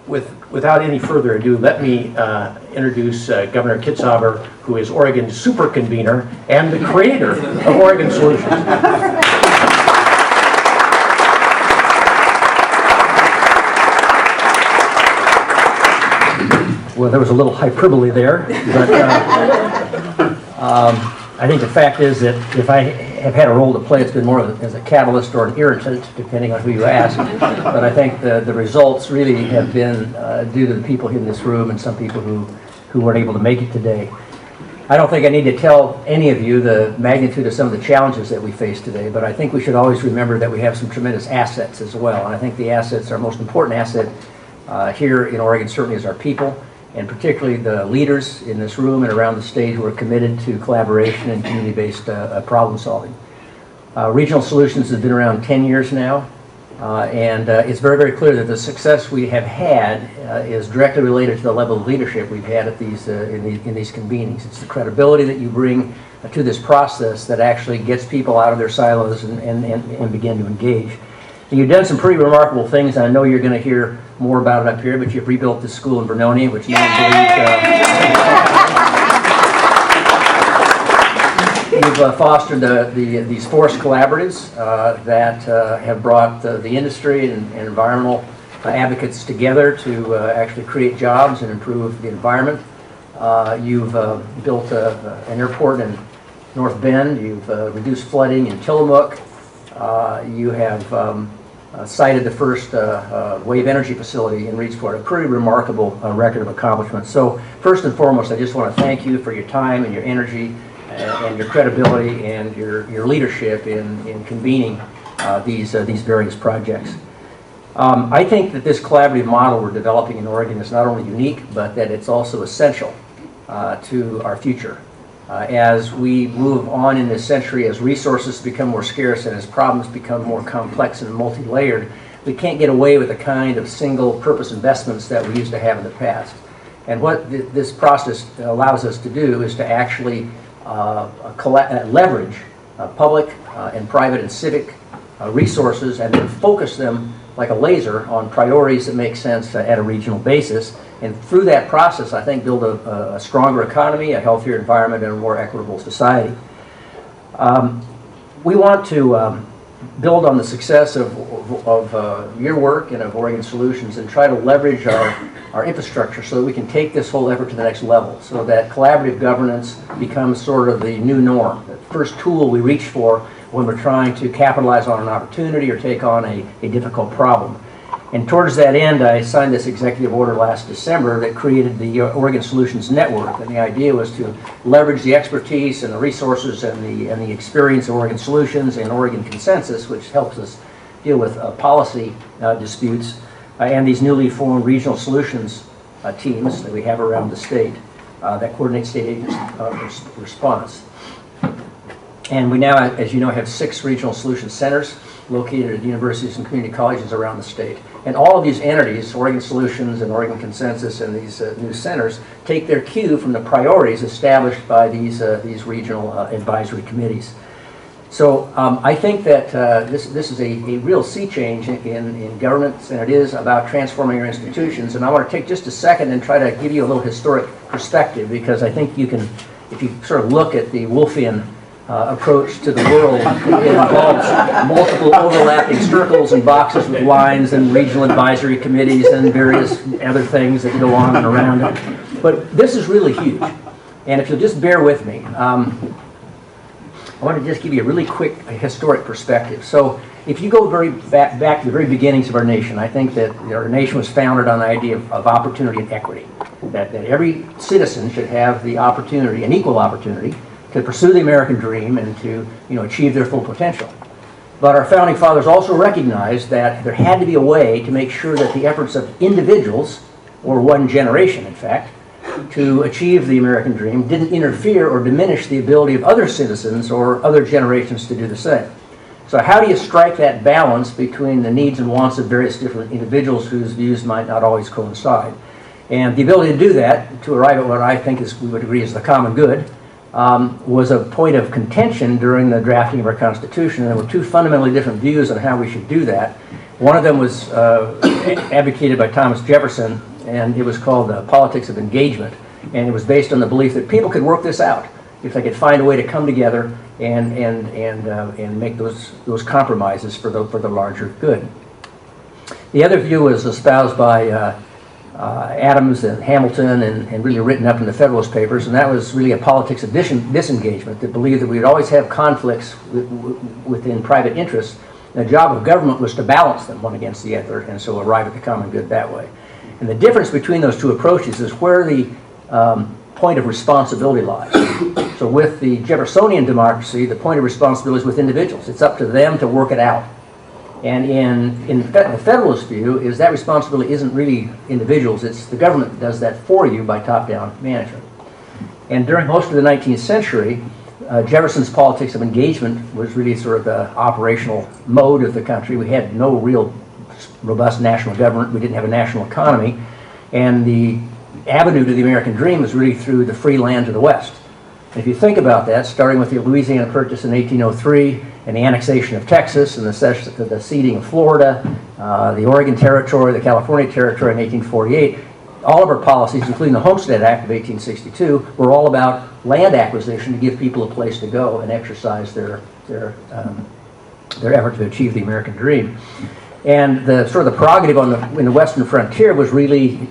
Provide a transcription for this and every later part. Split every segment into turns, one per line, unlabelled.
Without any further ado, let me introduce Governor Kitzhaber, who is Oregon's super convener and the creator of Oregon Solutions. Well, there was a little hyperbole there, but I think the fact is that if I have had a role to play, it's been more as a catalyst or an irritant, depending on who you ask. But I think the results really have been due to the people in this room and some people who weren't able to make it today. I don't think I need to tell any of you the magnitude of some of the challenges that we face today, but I think we should always remember that we have some tremendous assets as well. And I think the assets, our most important asset here in Oregon certainly is our people, and particularly the leaders in this room and around the state who are committed to collaboration and community-based problem solving. Regional Solutions has been around 10 years now, and it's very, very clear that the success we have had is directly related to the level of leadership we've had at these in these convenings. It's the credibility that you bring to this process that actually gets people out of their silos and begin to engage. And you've done some pretty remarkable things, and I know you're going to hear more about it up here, but you've rebuilt this school in Benoni, which no one believes. You've fostered these forest collaboratives that have brought the industry and environmental advocates together to actually create jobs and improve the environment. You've built an airport in North Bend. You've reduced flooding in Tillamook. You have cited the first wave energy facility in Reedsport, a pretty remarkable record of accomplishment. So first and foremost, I just want to thank you for your time and your energy and your credibility and your leadership in convening these various projects. I think that this collaborative model we're developing in Oregon is not only unique, but that it's also essential to our future. As we move on in this century, as resources become more scarce and as problems become more complex and multi-layered, we can't get away with the kind of single-purpose investments that we used to have in the past. And what this process allows us to do is to actually leverage public and private and civic resources and then focus them like a laser on priorities that make sense at a regional basis. And through that process, I think, build a stronger economy, a healthier environment, and a more equitable society. We want to build on the success of your work and of Oregon Solutions and try to leverage our infrastructure so that we can take this whole effort to the next level, so that collaborative governance becomes sort of the new norm, the first tool we reach for when we're trying to capitalize on an opportunity or take on a difficult problem. And towards that end, I signed this executive order last December that created the Oregon Solutions Network. And the idea was to leverage the expertise and the resources and the experience of Oregon Solutions and Oregon Consensus, which helps us deal with policy disputes, and these newly formed regional solutions teams that we have around the state that coordinate state agency response. And we now, as you know, have 6 regional solution centers located at universities and community colleges around the state. And all of these entities, Oregon Solutions and Oregon Consensus and these new centers, take their cue from the priorities established by these regional advisory committees. So I think that this is a real sea change in governance, and it is about transforming our institutions. And I want to take just a second and try to give you a little historic perspective, because I think you can, if you sort of look at the Wolffian approach to the world, it involves multiple overlapping circles and boxes with lines and regional advisory committees and various other things that go on and around it. But this is really huge. And if you'll just bear with me, I want to just give you a really quick historic perspective. So if you go back to the very beginnings of our nation, I think that our nation was founded on the idea of opportunity and equity, that every citizen should have the opportunity, an equal opportunity, to pursue the American dream and to achieve their full potential. But our founding fathers also recognized that there had to be a way to make sure that the efforts of individuals, or one generation in fact, to achieve the American dream didn't interfere or diminish the ability of other citizens or other generations to do the same. So how do you strike that balance between the needs and wants of various different individuals whose views might not always coincide? And the ability to do that, to arrive at what I think we would agree is the common good, was a point of contention during the drafting of our Constitution. And there were two fundamentally different views on how we should do that. One of them was advocated by Thomas Jefferson, and it was called the politics of engagement. And it was based on the belief that people could work this out if they could find a way to come together and make those compromises for the larger good. The other view was espoused by Adams and Hamilton and really written up in the Federalist Papers, and that was really a politics of disengagement that believed that we would always have conflicts within private interests. And the job of government was to balance them one against the other, and so arrive at the common good that way. And the difference between those two approaches is where the point of responsibility lies. So with the Jeffersonian democracy, the point of responsibility is with individuals. It's up to them to work it out. And in the Federalist view is that responsibility isn't really individuals, it's the government that does that for you by top-down management. And during most of the 19th century, Jefferson's politics of engagement was really sort of the operational mode of the country. We had no real robust national government, we didn't have a national economy, and the avenue to the American dream was really through the free land to the west. And if you think about that, starting with the Louisiana Purchase in 1803, and the annexation of Texas, and the ceding of Florida, the Oregon Territory, the California Territory in 1848, all of our policies, including the Homestead Act of 1862, were all about land acquisition to give people a place to go and exercise their effort to achieve the American dream. And the sort of the prerogative in the western frontier was really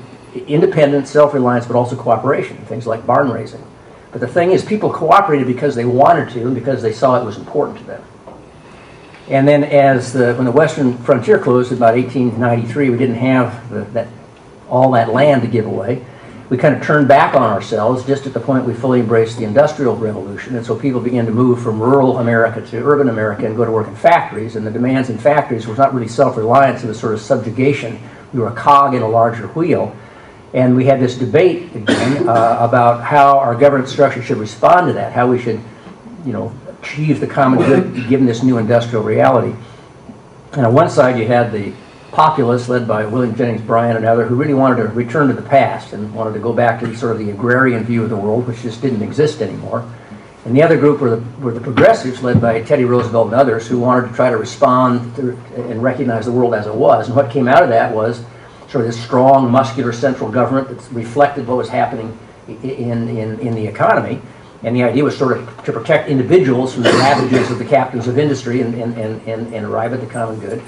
independence, self-reliance, but also cooperation, things like barn raising. But the thing is, people cooperated because they wanted to and because they saw it was important to them. And then when the western frontier closed in about 1893, we didn't have all that land to give away. We kind of turned back on ourselves just at the point we fully embraced the Industrial Revolution. And so people began to move from rural America to urban America and go to work in factories. And the demands in factories was not really self-reliance, it was sort of subjugation. We were a cog in a larger wheel. And we had this debate again about how our governance structure should respond to that, how we should, achieve the common good given this new industrial reality. And on one side you had the populists led by William Jennings Bryan and others who really wanted to return to the past and wanted to go back to sort of the agrarian view of the world, which just didn't exist anymore. And the other group were the progressives led by Teddy Roosevelt and others who wanted to try to respond and recognize the world as it was. And what came out of that was sort of this strong, muscular central government that reflected what was happening in the economy. And the idea was sort of to protect individuals from the ravages of the captains of industry and arrive at the common good.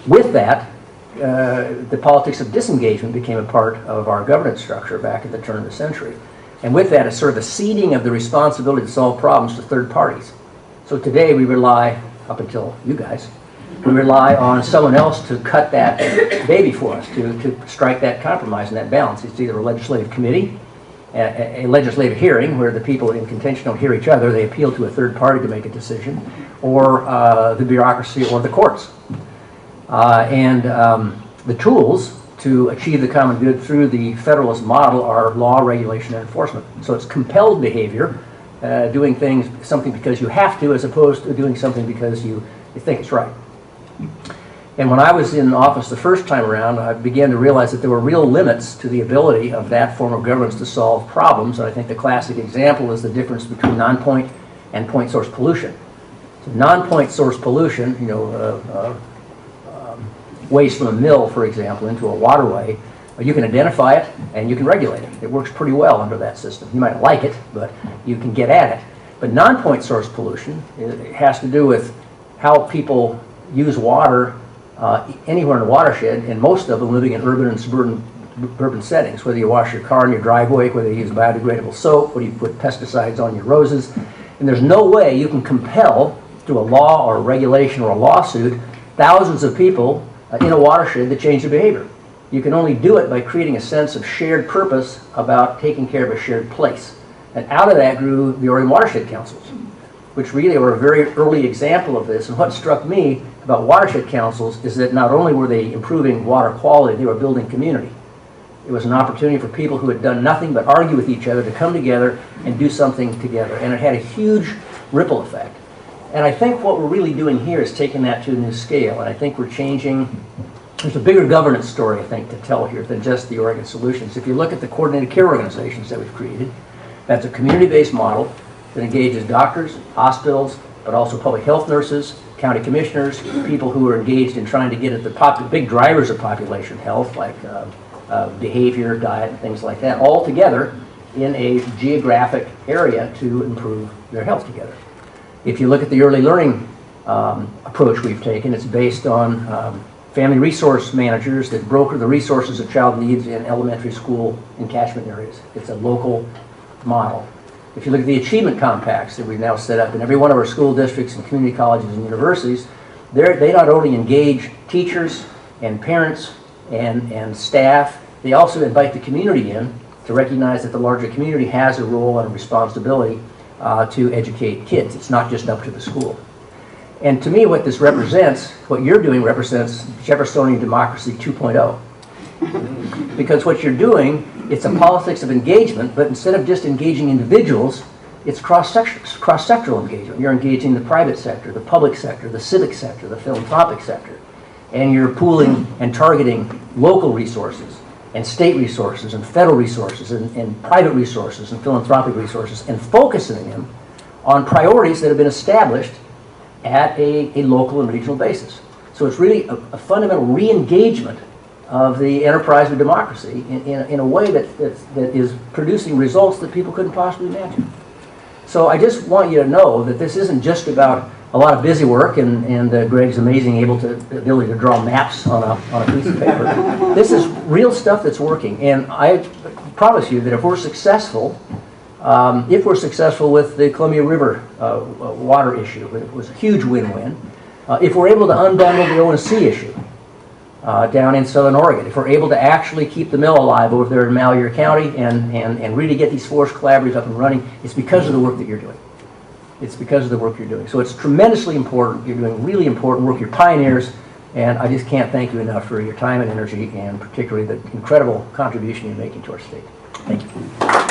With that, the politics of disengagement became a part of our governance structure back at the turn of the century. And with that, it's sort of the ceding of the responsibility to solve problems to third parties. So today we rely, up until you guys, we rely on someone else to cut that baby for us, to strike that compromise and that balance. It's either a legislative committee, a legislative hearing where the people in contention don't hear each other, they appeal to a third party to make a decision, or the bureaucracy or the courts. The tools to achieve the common good through the Federalist model are law, regulation, and enforcement. So it's compelled behavior, doing something because you have to, as opposed to doing something because you think it's right. And when I was in office the first time around, I began to realize that there were real limits to the ability of that form of governance to solve problems. And I think the classic example is the difference between non-point and point source pollution. So non-point source pollution, waste from a mill, for example, into a waterway, you can identify it and you can regulate it. It works pretty well under that system. You might not like it, but you can get at it. But non-point source pollution, it has to do with how people use water anywhere in the watershed, and most of them living in urban and suburban settings, whether you wash your car in your driveway, whether you use biodegradable soap, whether you put pesticides on your roses. And there's no way you can compel, through a law or a regulation or a lawsuit, thousands of people in a watershed to change their behavior. You can only do it by creating a sense of shared purpose about taking care of a shared place. And out of that grew the Oregon Watershed Councils, which really were a very early example of this. And what struck me about watershed councils is that not only were they improving water quality, they were building community. It was an opportunity for people who had done nothing but argue with each other to come together and do something together. And it had a huge ripple effect. And I think what we're really doing here is taking that to a new scale. And I think we're changing. There's a bigger governance story, I think, to tell here than just the Oregon solutions. If you look at the coordinated care organizations that we've created, That's a community-based model that engages doctors, hospitals, but also public health nurses, county commissioners, people who are engaged in trying to get at the big drivers of population health, like behavior, diet, and things like that, all together in a geographic area to improve their health together. If you look at the early learning approach we've taken, it's based on family resource managers that broker the resources a child needs in elementary school and catchment areas. It's a local model. If you look at the achievement compacts that we've now set up in every one of our school districts and community colleges and universities, they not only engage teachers and parents and staff, they also invite the community in to recognize that the larger community has a role and a responsibility to educate kids. It's not just up to the school. And to me, what this represents, what you're doing represents Jeffersonian democracy 2.0. Because what you're doing, it's a politics of engagement, but instead of just engaging individuals, it's cross-sectoral engagement. You're engaging the private sector, the public sector, the civic sector, the philanthropic sector. And you're pooling and targeting local resources and state resources and federal resources and private resources and philanthropic resources and focusing them on priorities that have been established at a local and regional basis. So it's really a fundamental re-engagement of the enterprise of democracy in a way that is producing results that people couldn't possibly imagine. So I just want you to know that this isn't just about a lot of busy work and Greg's amazing ability to draw maps on a piece of paper. This is real stuff that's working, and I promise you that if we're successful with the Columbia River water issue, it was a huge win-win. If we're able to unbundle the O&C issue down in Southern Oregon, if we're able to actually keep the mill alive over there in Malheur County and really get these forest collaboratives up and running, it's because of the work that you're doing. It's because of the work you're doing. So it's tremendously important. You're doing really important work. You're pioneers, and I just can't thank you enough for your time and energy, and particularly the incredible contribution you're making to our state. Thank you.